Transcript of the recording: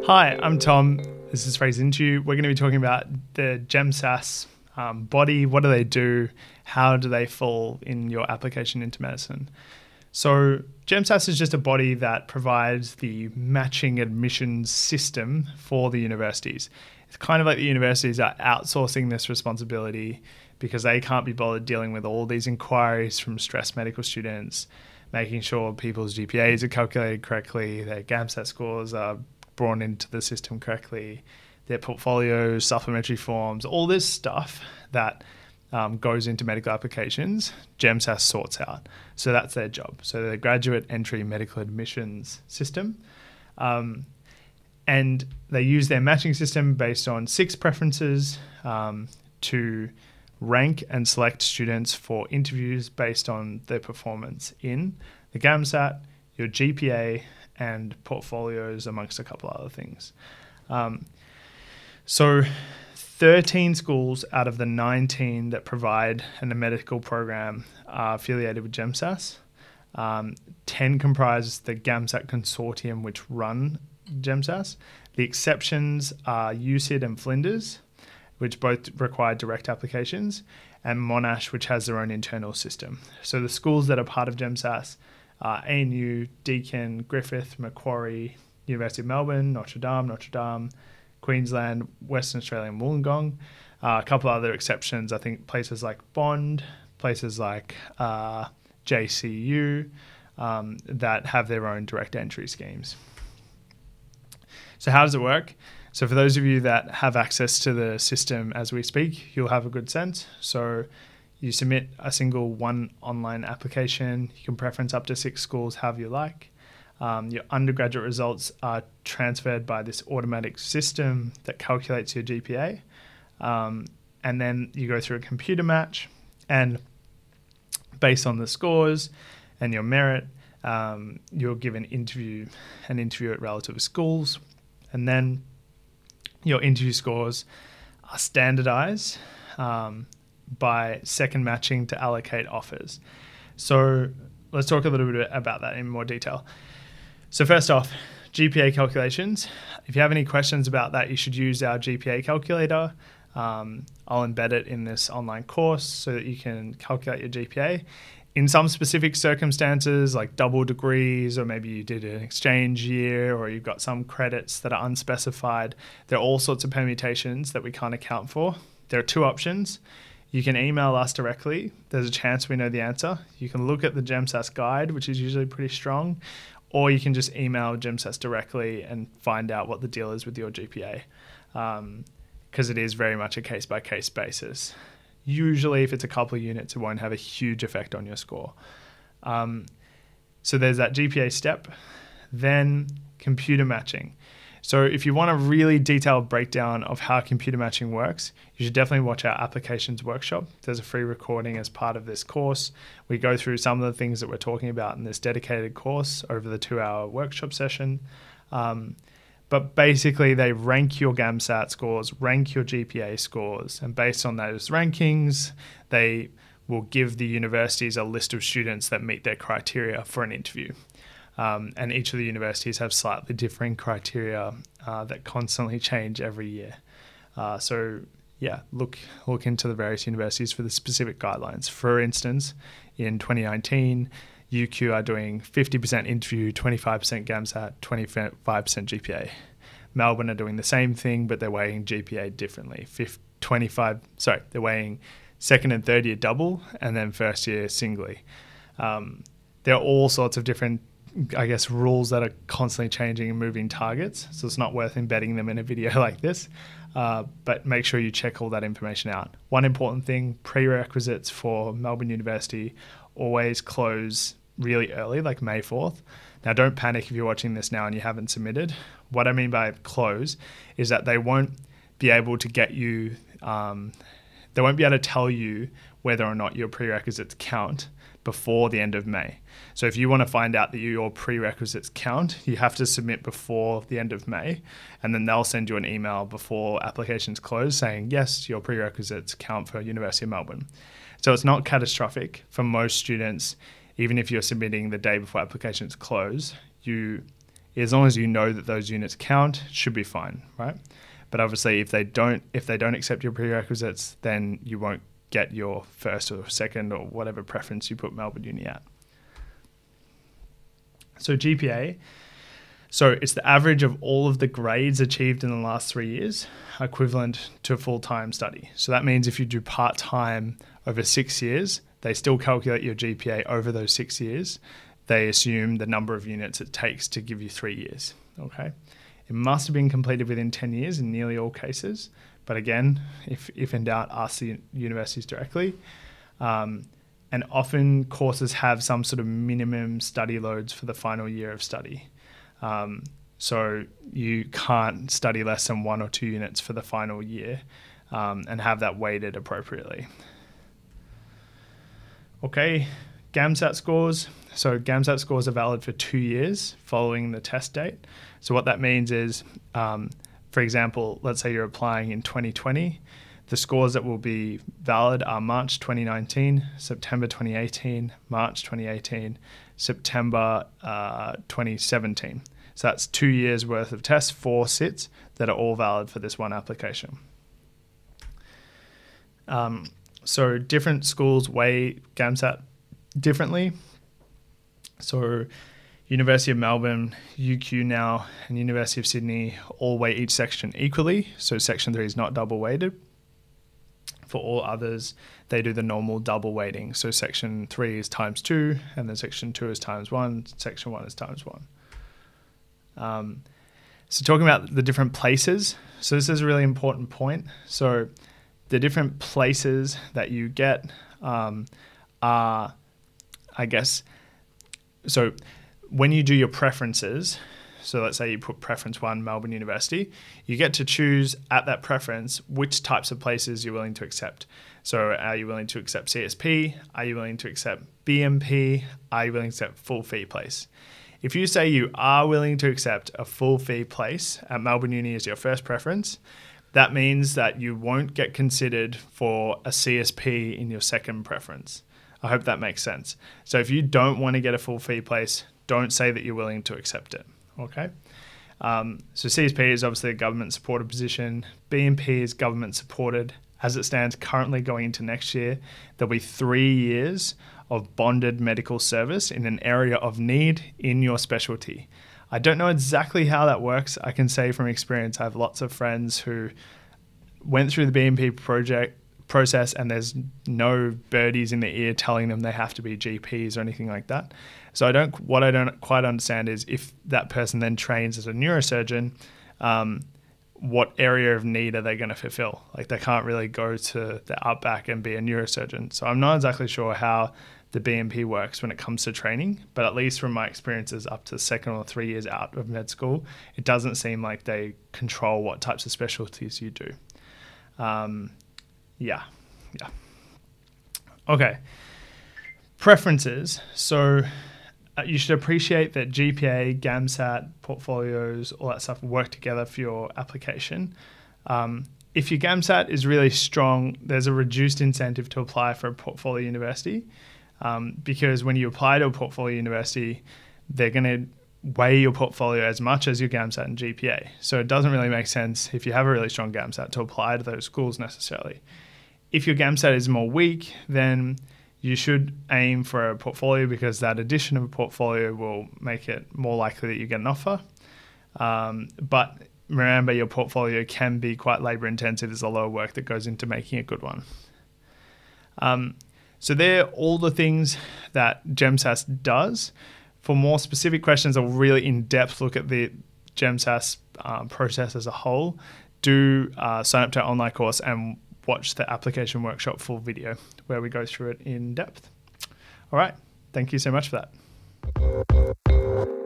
Hi, I'm Tom. This is Fraser. We're going to be talking about the GEMSAS body. What do they do? How do they fall in your application into medicine? So GEMSAS is just a body that provides the matching admissions system for the universities. It's kind of like the universities are outsourcing this responsibility because they can't be bothered dealing with all these inquiries from stressed medical students, making sure people's GPAs are calculated correctly, their GAMSAT scores are brought into the system correctly, their portfolios, supplementary forms, all this stuff that goes into medical applications, GEMSAS sorts out. So that's their job. So the graduate entry medical admissions system. And they use their matching system based on 6 preferences to rank and select students for interviews based on their performance in the GAMSAT, your GPA, and portfolios, amongst a couple of other things. So 13 schools out of the 19 that provide a medical program are affiliated with GEMSAS. 10 comprise the GAMSAT consortium, which run GEMSAS. The exceptions are UCID and Flinders, which both require direct applications, and Monash, which has their own internal system. So the schools that are part of GEMSAS are ANU, Deakin, Griffith, Macquarie, University of Melbourne, Notre Dame, Queensland, Western Australia and Wollongong. A couple other exceptions, I think places like Bond, places like JCU, that have their own direct entry schemes. So how does it work? So for those of you that have access to the system as we speak, you'll have a good sense. So you submit a single one online application. You can preference up to 6 schools however you like. Your undergraduate results are transferred by this automatic system that calculates your GPA. And then you go through a computer match, and based on the scores and your merit, you'll give an interview at relative schools. And then your interview scores are standardized by second matching to allocate offers. So let's talk a little bit about that in more detail. So first off, GPA calculations. If you have any questions about that, you should use our GPA calculator. I'll embed it in this online course so that you can calculate your GPA. In some specific circumstances, like double degrees, or maybe you did an exchange year, or you've got some credits that are unspecified, there are all sorts of permutations that we can't account for. There are 2 options. You can email us directly. There's a chance we know the answer. You can look at the GEMSAS guide, which is usually pretty strong, or you can just email GEMSAS directly and find out what the deal is with your GPA, because it is very much a case-by-case basis. Usually, if it's a couple of units, it won't have a huge effect on your score. So there's that GPA step. Then computer matching. So if you want a really detailed breakdown of how computer matching works, you should definitely watch our applications workshop. There's a free recording as part of this course. We go through some of the things that we're talking about in this dedicated course over the 2-hour workshop session. But basically, they rank your GAMSAT scores, rank your GPA scores, and based on those rankings, they will give the universities a list of students that meet their criteria for an interview. And each of the universities have slightly differing criteria that constantly change every year. So yeah, look into the various universities for the specific guidelines. For instance, in 2019, UQ are doing 50% interview, 25% GAMSAT, 25% GPA. Melbourne are doing the same thing, but they're weighing GPA differently. They're weighing second and third year double, and then first year singly. There are all sorts of different, rules that are constantly changing and moving targets. So it's not worth embedding them in a video like this. But make sure you check all that information out. One important thing, prerequisites for Melbourne University always close really early, like May 4th. Now, don't panic if you're watching this now and you haven't submitted. What I mean by close is that they won't be able to get you, they won't be able to tell you whether or not your prerequisites count before the end of May. So if you want to find out that your prerequisites count, you have to submit before the end of May, and then they'll send you an email before applications close saying, yes, your prerequisites count for University of Melbourne. So it's not catastrophic for most students. even if you're submitting the day before applications close, as long as you know that those units count, it should be fine, right? But obviously, if they don't accept your prerequisites, then you won't get your first or second or whatever preference you put Melbourne Uni at. So GPA, so it's the average of all of the grades achieved in the last 3 years, equivalent to a full-time study. So that means if you do part-time over 6 years, they still calculate your GPA over those 6 years. They assume the number of units it takes to give you 3 years, okay? It must have been completed within 10 years in nearly all cases. But again, if in doubt, ask the universities directly. And often courses have some sort of minimum study loads for the final year of study. So you can't study less than 1 or 2 units for the final year and have that weighted appropriately. Okay, GAMSAT scores. So GAMSAT scores are valid for 2 years following the test date. So what that means is, for example, let's say you're applying in 2020, the scores that will be valid are March 2019, September 2018, March 2018, September 2017. So that's 2 years worth of tests, 4 sits that are all valid for this one application. So different schools weigh GAMSAT differently. So University of Melbourne, UQ now, and University of Sydney all weigh each section equally. So section 3 is not double weighted. For all others, they do the normal double weighting. So section 3 is times 2, and then section 2 is times 1, section 1 is times 1. So talking about the different places. So this is a really important point. So the different places that you get are, I guess, so when you do your preferences, so let's say you put preference 1, Melbourne University, you get to choose at that preference which types of places you're willing to accept. So are you willing to accept CSP? Are you willing to accept BMP? Are you willing to accept full fee place? If you say you are willing to accept a full fee place at Melbourne Uni as your first preference, that means that you won't get considered for a CSP in your second preference. I hope that makes sense. So if you don't want to get a full fee place, don't say that you're willing to accept it, okay? So CSP is obviously a government supported position. BMP is government supported. As it stands currently going into next year, there'll be 3 years of bonded medical service in an area of need in your specialty. I don't know exactly how that works. I can say from experience, I have lots of friends who went through the BMP process and there's no birdies in the ear telling them they have to be GPs or anything like that. So what I don't quite understand is if that person then trains as a neurosurgeon, what area of need are they going to fulfill? Like they can't really go to the outback and be a neurosurgeon. So I'm not exactly sure how the BMP works when it comes to training, but at least from my experiences up to 2nd or 3 years out of med school, it doesn't seem like they control what types of specialties you do. Yeah. Okay. Preferences. So you should appreciate that GPA, GAMSAT, portfolios, all that stuff work together for your application. If your GAMSAT is really strong, there's a reduced incentive to apply for a portfolio university because when you apply to a portfolio university, they're going to weigh your portfolio as much as your GAMSAT and GPA. So it doesn't really make sense if you have a really strong GAMSAT to apply to those schools necessarily. If your GAMSAT is more weak, then you should aim for a portfolio because that addition of a portfolio will make it more likely that you get an offer. But remember, your portfolio can be quite labor intensive. There's a lot of work that goes into making a good one. So they're all the things that GEMSAS does. For more specific questions, a really in-depth look at the GEMSAS process as a whole, do sign up to our online course and watch the application workshop full video where we go through it in depth. All right. Thank you so much for that.